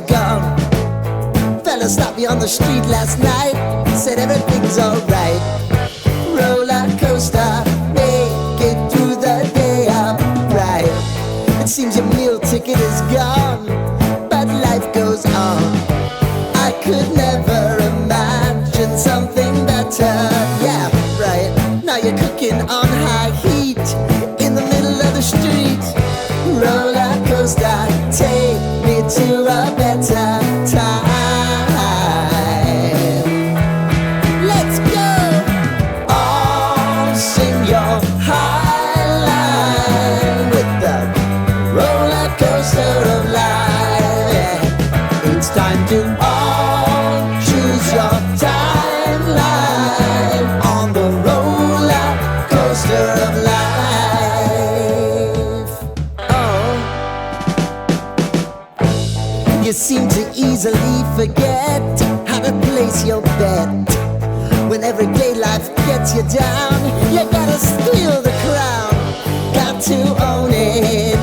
gone. Fella stopped me on the street last night, said everything's alright. Roller coaster, make it through the day, I'm right. It seems your meal ticket is gone, but life goes on. I could never imagine something better. Yeah, right. Now you're cooking on high heat in the middle of the street. Roller coaster, take me to a better time. Let's go! All sing your high line with the roller coaster of life. Yeah. It's time to all choose your timeline on the roller coaster of life. Oh, you seem to easily forget how to place your bet. When everyday life gets you down, you gotta steal the crown. Got to own it.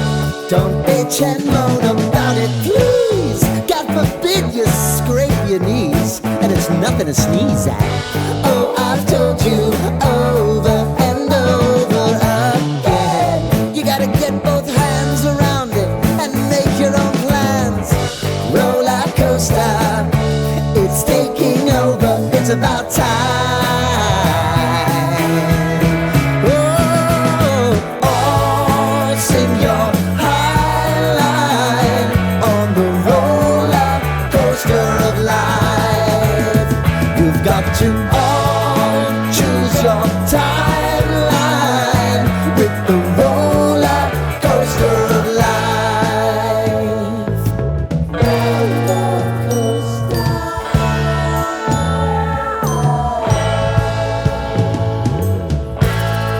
Don't bitch and moan about it, please. God forbid you scrape your knees, and it's nothing to sneeze at. Oh, I've told you over and over again, you gotta get both hands around it and make your own plans. Roller coaster, it's taking over, it's about time. Oh, all sing your high line on the roller coaster of life. You've got to all choose your timeline with the roller coaster of life. Roller coaster.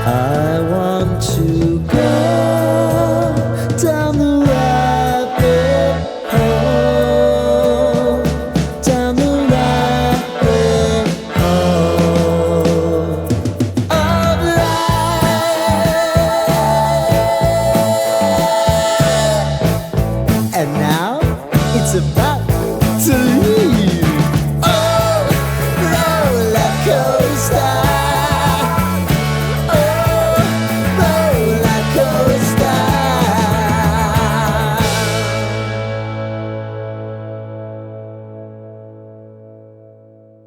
I want to go down the rabbit hole, down the rabbit hole of life. And now it's about to